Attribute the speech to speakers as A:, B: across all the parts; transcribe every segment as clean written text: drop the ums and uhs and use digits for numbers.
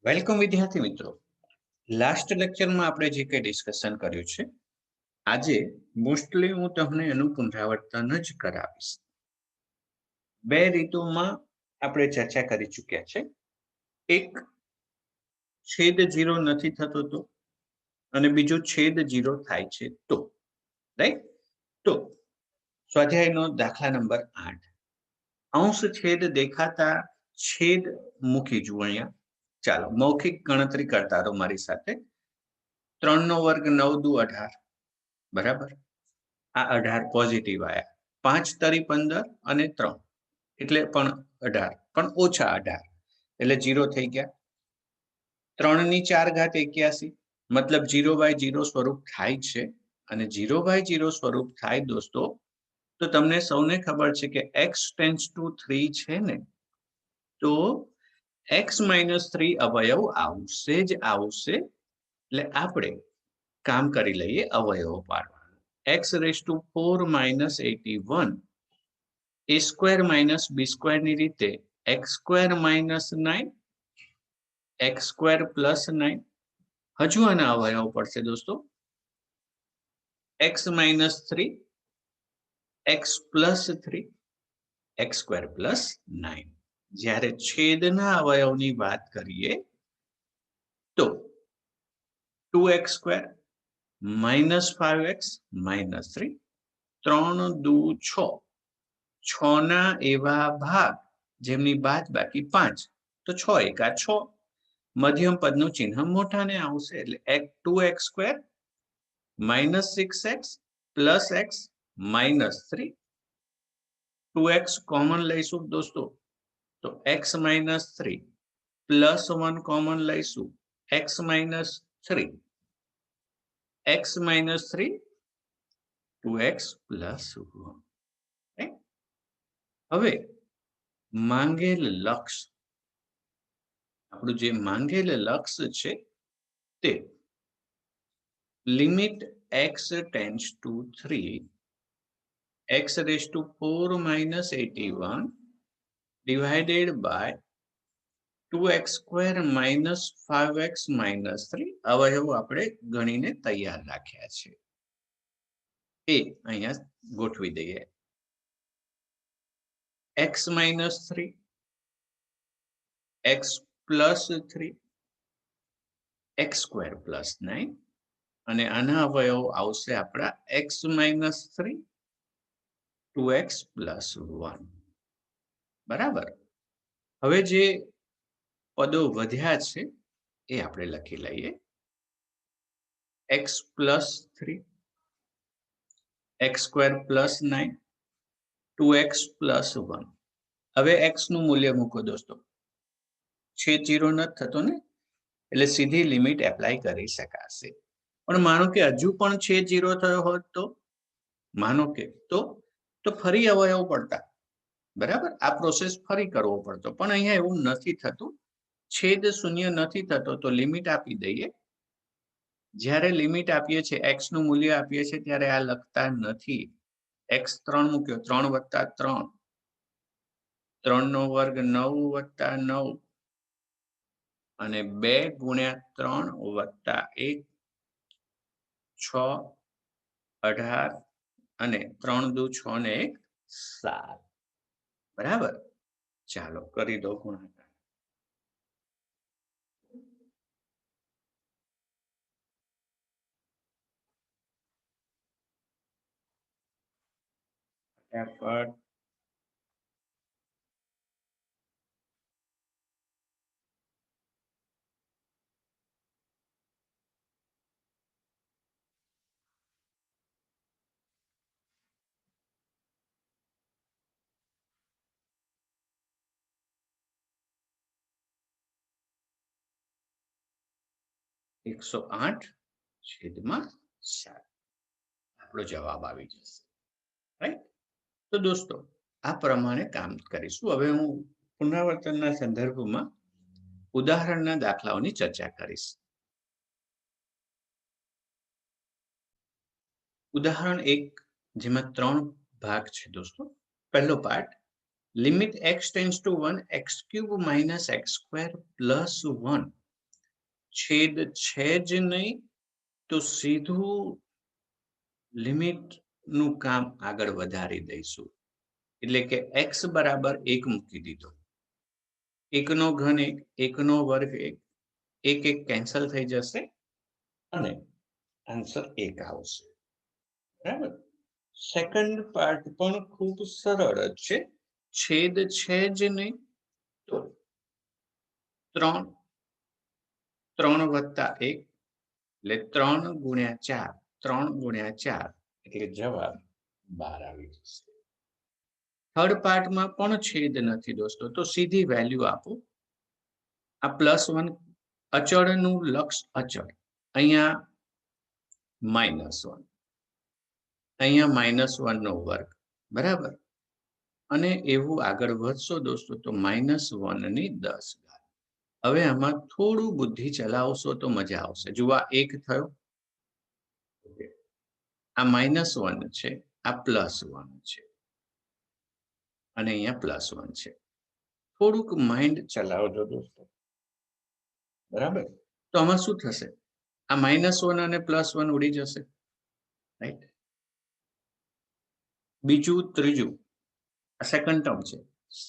A: Welcome વિદ્યાર્થી મિત્રો. Last લેક્ચરમાં આપણે જે કંઈ ડિસ્કશન કર્યું છે, આજે મોસ્ટલી હું તમને એનું પુનરાવર્તન જ કરાવીશ. બે રીતોમાં આપણે ચર્ચા કરી ચૂક્યા છે. એક છેદ 0 નથી થતો તો, અને બીજો છેદ 0 થાય છે તો. રાઈટ? તો સ્વાધ્યાયનો દાખલા નંબર 8. અંશ છેદ દેખાતા છેદ મૂકી જુઓ અહીંયા. ચાલો મૌખિક ગણતરી કરતા રહો મારી સાથે. 3 નો વર્ગ 9 દુ 18, બરાબર. આ 18 પોઝિટિવ આયા. 5 તરી 15 અને 3 એટલે પણ 18, પણ ઓછા 18 એટલે 0 થઈ ગયા. 3 ની 4 ઘાત 81, મતલબ 0/0 સ્વરૂપ થાય છે. અને 0/0 સ્વરૂપ થાય દોસ્તો, તો તમને સૌને ખબર છે કે x ટેન્ડ્સ ટુ 3 છે ને, તો x - 3 અવયવ આવશે જ આવશે. એટલે આપણે કામ કરી લઈએ અવયવો પાડવાનું. x⁴ - 81 a² - b² ની રીતે x² - 9 x² + 9. હજુ આના અવયવ પડશે દોસ્તો. x - 3 x + 3 x² + 9. જ્યારે છેદના અવયવની વાત કરીએ તો 2x² - 5x - 3 3 દુ 6. 6 ના એવા ભાગ જેમની બાદબાકી 5, તો 6 એકા 6. મધ્યમ પદનું ચિહ્ન મોટાને આવશે એટલે 2x² - 6x + x - 3. 2x common લઈશું દોસ્તો, તો x - 3 + 1 કોમન લઈશું, x - 3 x - 3 2x + 1. હવે માંગેલ લક્ષ, આપણું જે માંગેલ લક્ષ છે તે limit x tends two 3 x⁴ - 81 divided by 2x² - 5x - 3 અવયવો આપણે ગણીને તૈયાર રાખ્યા છે. એ અહીંયા ગોઠવી દઈએ. x - 3 x + 3 x² + 9, અને આના અવયવ આવશે આપણા x - 3 2x + 1. બરાબર. હવે જે પદો વધ્યા છે એ આપણે લખી લઈએ. x + 3 x² + 9 2x + 1. હવે x નું મૂલ્ય મૂકો દોસ્તો. છેદ 0 નથી થતો ને, એટલે સીધી લિમિટ એપ્લાય કરી શકાશે. પણ માનો કે હજુ પણ છેદ 0 થયો હોત તો, માનો કે તો ફરી અવયવ પડતા. બરાબર, આ પ્રોસેસ ફરી કરવો પડતો, પણ અહીંયા એવું નથી થતું. છેદ 0 નથી થતો તો લિમિટ આપી દઈએ. જ્યારે લિમિટ આપીએ છીએ, x નું મૂલ્ય આપીએ છીએ, ત્યારે આ લખતા નથી. x 3 મૂક્યો, 3 + 3 3 નો વર્ગ 9 + 9 અને 2 × 3 + 1 6 18 અને 3 દુ 6 ને 1 7. બરાબર. ચાલો કરી દો ગુણાકાર. ફટાફટ. (108 / 7) આપણો જવાબ આવી જશે. રાઈટ? તો દોસ્તો આ પ્રમાણે કામ કરીશું. હવે હું પુનરાવર્તનના સંદર્ભમાં ઉદાહરણના દાખલાઓની ચર્ચા કરીશ. ઉદાહરણ 1, જેમાં 3 ભાગ છે દોસ્તો. પહેલો part, limit x tends to 1 x³ - x² + 1 છેદ છે જ નહીં તો સીધું લિમિટ નું કામ આગળ વધારી દઈશું. એટલે કે x બરાબર 1 મૂકી દીધો. 1 નો ઘન 1, 1 નો વર્ગ 1, 1 1 કેન્સલ થઈ જશે અને આન્સર 1 આવશે. બરાબર. સેકન્ડ પાર્ટ પણ ખૂબ સરળ જ છે. છેદ છે જ નહીં તો 3 3 વત્તા 1 એટલે 3 ગુણ્યા 4, 3 ગુણ્યા 4 એટલે જવાબ 12 આવી જશે. થર્ડ પાર્ટમાં પણ છેદ નથી દોસ્તો, તો સીધી વેલ્યુ આપો. આ +1 અચળનું લક્ષ અચળ, અહીંયા -1, અહીંયા -1 નો વર્ગ, બરાબર. અને એવું આગળ વધશો દોસ્તો તો -1 ની 10 ઘાત. હવે આમાં થોડું બુદ્ધિ ચલાવશો તો મજા આવશે. જુઓ આ 1 થયો, આ -1 છે, આ +1 છે અને અહીંયા +1 છે. થોડુંક માઇન્ડ ચલાવજો દોસ્તો, બરાબર. તો આમાં શું થશે? આ -1 અને +1 ઉડી જશે, રાઈટ. બીજું ત્રીજું સેકન્ડ ટર્મ છે,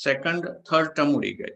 A: સેકન્ડ થર્ડ ટર્મ ઉડી ગઈ,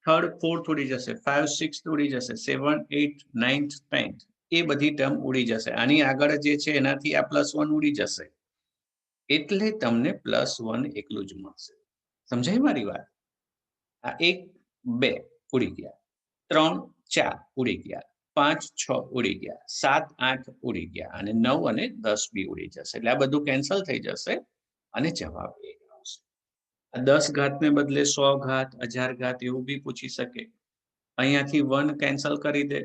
A: થર્ડ ફોર્થ ઉડી જશે, 5 6 ઉડી જશે, 7 8 9 10 એ બધી ટર્મ ઉડી જશે. આની આગળ જે છે એનાથી આ +1 ઉડી જશે, એટલે તમને +1 એકલું જ મળશે. સમજાય મારી વાત? આ 1 2 ઉડી ગયા, 3 4 ઉડી ગયા, 5 6 ઉડી ગયા, 7 8 ઉડી ગયા અને 9 અને 10 બી ઉડી જશે. એટલે આ બધું કેન્સલ થઈ જશે અને જવાબ 1 આવશે. આ 10 ઘાતને બદલે 100 ઘાત 1000 ઘાત એવું બી પૂછી શકે. અહીંયાથી 1 કેન્સલ કરી દે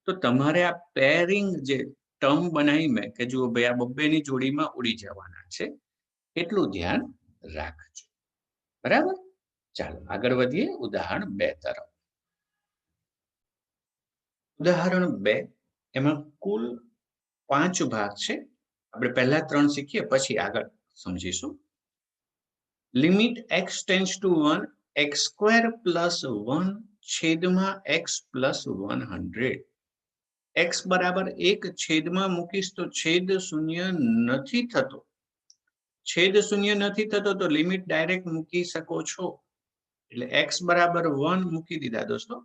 A: તો તમારે આ પેરિંગ જે ટર્મ બનાવી મેં કે જુઓ ભાઈ આ બબ્બેની જોડીમાં ઉડી જવાના છે, એટલું ધ્યાન રાખજો. બરાબર. ચાલો આગળ વધીએ ઉદાહરણ 2 તરફ. ઉદાહરણ 2 એમાં કુલ 5 ભાગ છે. આપણે પહેલા 3 શીખીએ પછી આગળ સમજીશું. Limit x tends to 1 x² + 1 છેદમાં x + 100. x બરાબર 1 છેદમાં મૂકીશ તો છેદ શૂન્ય નથી થતો. છેદ શૂન્ય નથી થતો તો લિમિટ ડાયરેક્ટ મૂકી શકો છો. એટલે x બરાબર 1 મૂકી દીધા દોસ્તો.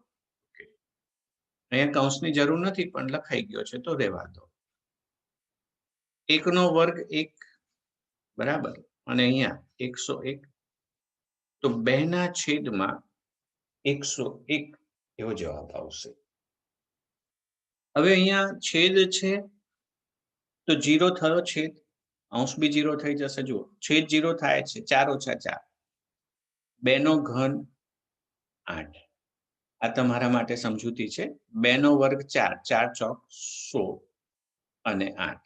A: અહીંયા કૌંસની જરૂર નથી પણ લખાઈ ગયો છે તો રહેવા દો. 1 નો વર્ગ 1, બરાબર, અને અહીંયા 101, તો 2 ના છેદમાં 101 એવો જવાબ આવશે. હવે અહીંયા છેદ છે તો 0 થયો છેદ, અંશ બી 0 થઈ જશે. જુઓ છેદ 0 થાય છે, 4 - 4 2 નો ઘન 8. આ તમારા માટે સમજૂતી છે. 2 નો વર્ગ 4, 4 ચોક 16 અને 8,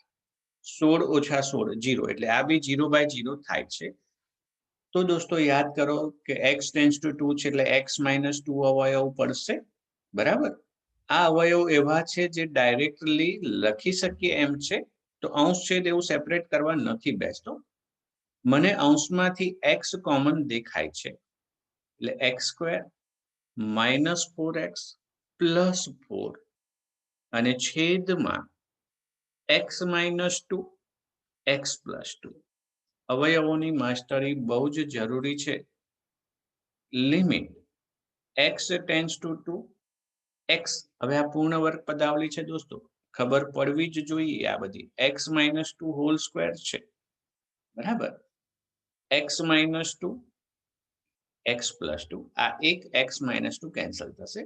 A: 16 - 16 0, એટલે આ બી 0/0 થાય છે. તો દોસ્તો યાદ કરો કે x ટેન્ડ્સ ટુ 2 છે એટલે x - 2 અવયવ પડશે, બરાબર. આ અવયવ એવા છે જે ડાયરેક્ટલી લખી શકીએ એમ છે, તો અંશ છેદ એવું સેપરેટ કરવા નથી બેસતો. મને અંશમાંથી x કોમન દેખાય છે એટલે x² - 4x + 4 અને છેદમાં x - 2 x + 2. અવયવોની માસ્ટરી બહુ જ જરૂરી છે. Limit x tends to 2 x, હવે આ પૂર્ણ વર્ગ પદાવલી છે દોસ્તો, ખબર પડવી જ જોઈએ. આ બધી x - 2 હોલ સ્ક્વેર છે, બરાબર. x - 2 x + 2, આ એક x - 2 કેન્સલ થશે.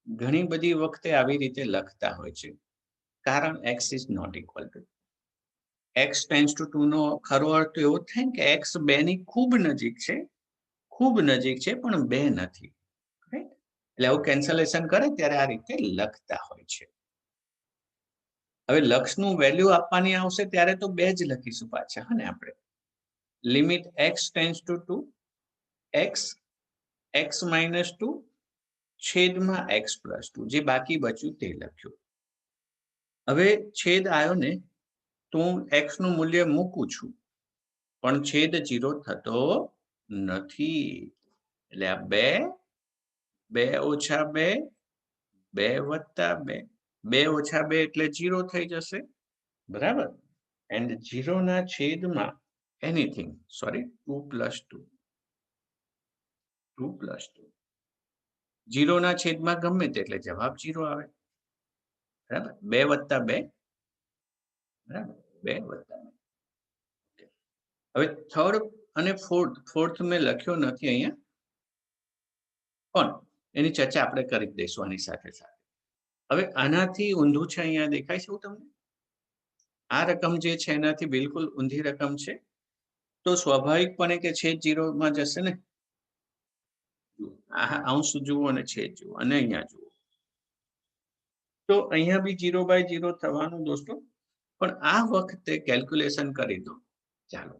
A: ઘણી બધી વખતે આવી રીતે લખતા હોય છે કારણ x is not equal to. x tends to 2 નો ખરો અર્થ એવો થાય કે x 2 ની ખૂબ નજીક છે, ખૂબ નજીક છે પણ 2 નથી, રાઈટ. એટલે આવું કેન્સલેશન કરે ત્યારે આ રીતે લખતા હોય છે. હવે લક્ષનું વેલ્યુ આપવાની આવશે ત્યારે તો 2 જ લખીશું પાછા, હા ને આપણે. Limit x tends to 2 x x - 2 છેદમાં x + 2, જે બાકી બચ્યું તે લખ્યું. હવે છેદ આવ્યો ને તો હું x નું મૂલ્ય મૂકું છું પણ છેદ 0 થતો નથી. એટલે આ 2 2 - 2 2 વત્તા 2, 2 ઓછા 2 એટલે 0 થઈ જશે, બરાબર. એન્ડ 0 ના છેદમાં એનીથિંગ, સોરી 2 પ્લસ 2, 2 પ્લસ 2, 0 ના છેદમાં ગમે તે એટલે જવાબ 0 આવે, બરાબર. 2 વત્તા 2, બરાબર, 2 વત્તા 2. હવે થર્ડ અને ફોર્થ મેં લખ્યો નથી અહીંયા, પણ એની ચર્ચા આપણે કરી દઈશું આની સાથે સાથે. હવે આનાથી ઊંધું છે, અહીંયા દેખાય છે તમને? આ રકમ જે છે એનાથી બિલકુલ ઊંધી રકમ છે, તો સ્વાભાવિકપણે કે છેદ 0 માં જશે ને. આ અંશ જુઓ અને છેદ જુઓ અને અહીંયા જુઓ, તો અહીંયા બી 0/0 થવાનું દોસ્તો. પણ આ વખતે કેલ્ક્યુલેશન કરી દો. ચાલો,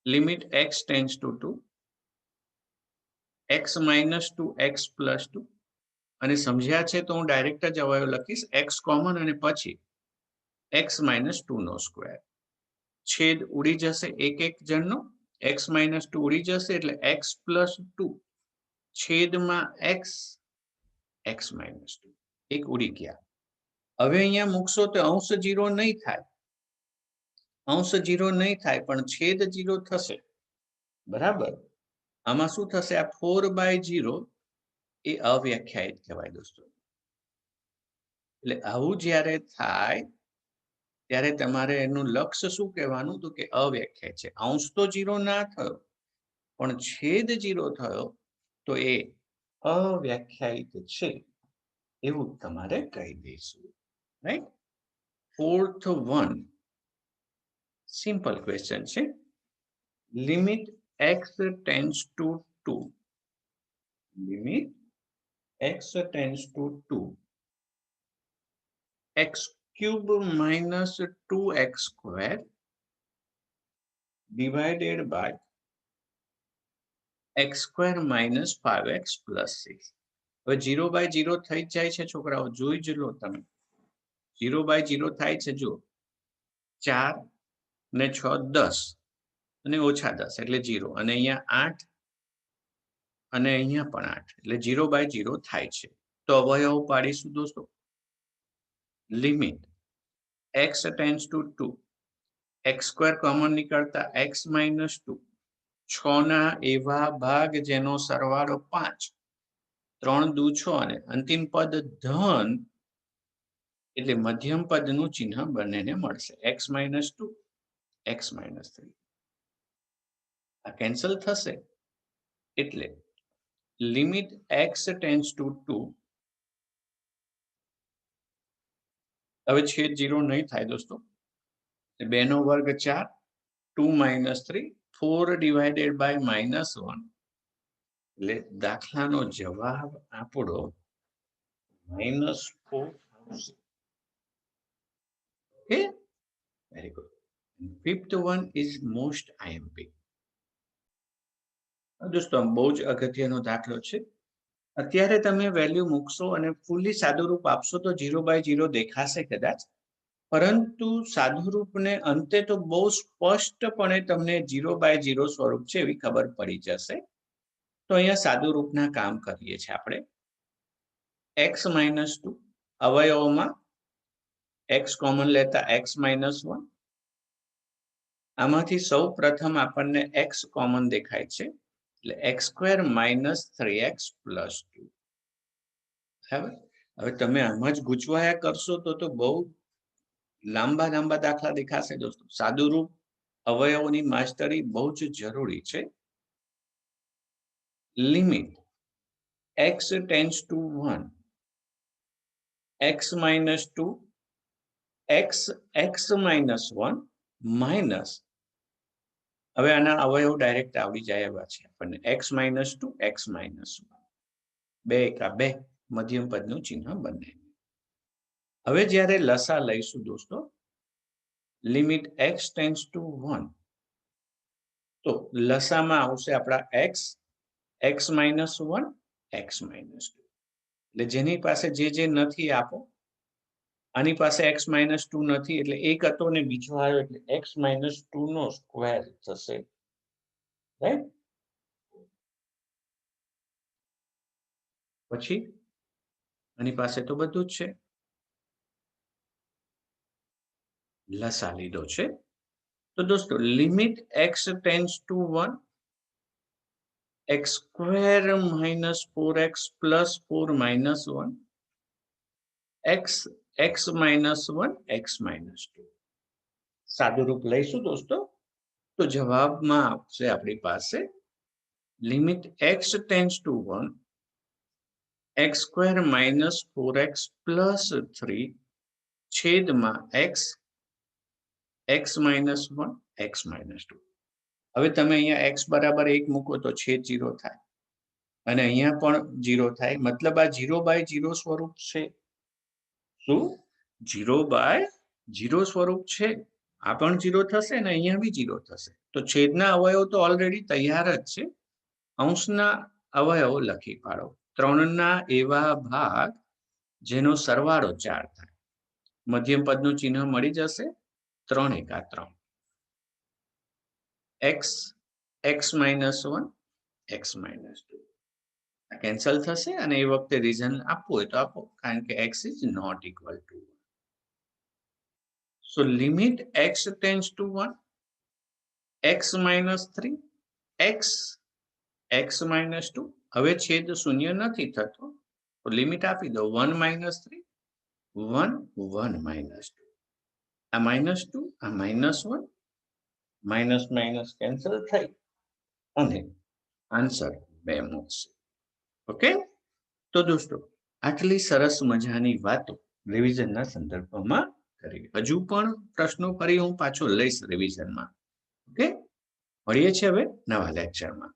A: limit x tends to 2, x - 2 x + 2, અને સમજ્યા છે તો હું ડાયરેક્ટ જ અવયવ લખીશ, x કોમન અને પછી x - 2 નો સ્ક્વેર. છેદ ઉડી જશે એક એક જણનો, x - 2 ઉડી જશે એટલે x + 2 છેદમાં x, x - 2 એક ઉડી ગયા. હવે અહીંયા મૂકશો તો અંશ 0 નહીં થાય, અંશ 0 નહીં થાય, પણ છેદ 0 થશે, બરાબર. આમાં શું થશે? આ 4/0 એ અવ્યાખ્યાયિત કહેવાય દોસ્તો. એટલે આવું જ્યારે થાય ત્યારે તમારે એનું લક્ષ્ય શું કહેવાનું? તો કે અવ્યાખ્યાયિત છે. અંશ તો 0 ના થયો, પણ છેદ 0 થયો, તો એ અવ્યાખ્યાયિત છે એવું તમારે કહી દઈશું, right. Fourth one simple question છે. Limit x tends to 2, limit x tends to 2, x cube minus 2x square divided by x square minus 5x plus 6. હવે 0/0 થઈ જાય છે છોકરાઓ, જોઈ જ લો તમે. 0/0 થાય છે, જો 4 ને 6 10 અને ઓછા 10 એટલે 0, અને અહીંયા 8 અને અહીંયા પણ 8 એટલે 0/0 થાય છે. તો અવયવ પાડીશું દોસ્તો. Limit x tends to 2, x square common નીકળતા x - 2, 6 ના એવા ભાગ જેનો સરવાળો 5, 3 દુ 6 અને અંતિમ પદ ધન, એટલે મધ્યમ પદનું ચિહ્ન બંનેને મળશે, x - 2, x - 3. આ કેન્સલ થશે એટલે લિમિટ x ટેન્ડ્સ ટુ 2, હવે છેદ 0 નહીં થાય દોસ્તો. 2 નો વર્ગ 4, 2 - 3, 4 divided by -1, એટલે દાખલાનો જવાબ આપણો -4 આવશે. Okay, very good. Fifth one is most IMP. દોસ્તો બહુ જ અગત્યનો દાખલો છે. અત્યારે તમે વેલ્યુ મૂકશો અને ફૂલી સાદુરૂપ આપશો તો 0/0 દેખાશે કદાચ, પરંતુ સાદુરૂપને અંતે તો બહુ સ્પષ્ટપણે તમને 0/0 સ્વરૂપ છે એવી ખબર પડી જશે. તો અહીંયા સાદુરૂપના કામ કરીએ છીએ આપણે. x - 2 અવયવોમાં x કોમન લેતા x - 1, આમાંથી સૌ પ્રથમ આપણને x કોમન દેખાય છે એટલે x square minus 3x plus 2. બરાબર. હવે તમે આમાં જ ગૂંચવાયા કરશો તો બહુ લાંબા દાખલા દેખાશે દોસ્તો. સાદુરૂપ અવયવોની માસ્ટરી બહુ જ જરૂરી છે. Limit x tends to 1, x - 2, x - 1 minus, હવે આના અવયવ ડાયરેક્ટ આવડી જાય એવા છે આપણને, x - 2, x - 1, 2 એકા 2, મધ્યમ પદનું ચિહ્ન બંને. હવે જ્યારે લસા લઈશું દોસ્તો, લિમિટ x ટેન્ડ્સ ટુ 1, તો લસામાં આવશે આપણા x, x - 1, x - 2, એટલે જેની પાસે જે નથી આપો. આની પાસે x - 2 નથી એટલે એક હતો ને બીજો આવ્યો એટલે x - 2 નો સ્ક્વેર થશે, રાઈટ. પછી આની પાસે તો બધું જ છે, લસા લીધો છે. તો દોસ્તો limit x tends to 1, x square minus 4x plus 4 minus 1, x minus 1, x minus 2. સાદું રૂપ લઈશું દોસ્તો તો જવાબમાં આવશે આપણી પાસે limit x tends to 1, x square minus 4x plus 3 છેદમાં x માઇનસ 1, x માઇનસ 2. હવે તમે અહીંયા x બરાબર 1 મૂકો તો છેદ 0 થાય અને અહીંયા પણ 0 થાય, મતલબ આ 0 બાય 0 સ્વરૂપ છે. શું 0 બાય 0 સ્વરૂપ છે? આ પણ 0 થશે અને અહીંયા બી 0 થશે. તો છેદના અવયવ તો ઓલરેડી તૈયાર જ છે. અંશના અવયવો લખી પાડો. 3ના એવા ભાગ જેનો સરવાળો 4 થાય. મધ્યમ પદનું ચિહ્ન મળી જશે. 3 એકા 3. x minus 1, x minus 2. આ કેન્સલ થશે અને એ વખતે રીઝન આપવું હોય તો આપો, કારણ કે x is not equal to 1. So limit x tends to 1, x minus 3, x minus 2. હવે છેદ શૂન્ય નથી થતો તો લિમિટ આપી દો 1 માઇનસ 3, 1, 1 માઇનસ 2. આ માઇનસ 2, આ માઇનસ 1, માઇનસ માઇનસ કેન્સલ થઈ અને આન્સર 2 મળશે. ઓકે, તો દોસ્તો આટલી સરસ મજાની વાતો રિવિઝનના સંદર્ભમાં કરી. હજુ પણ પ્રશ્નો ફરી હું પાછો લઈશ રિવિઝનમાં. ઓકે, મળીએ છીએ હવે નવા લેક્ચરમાં.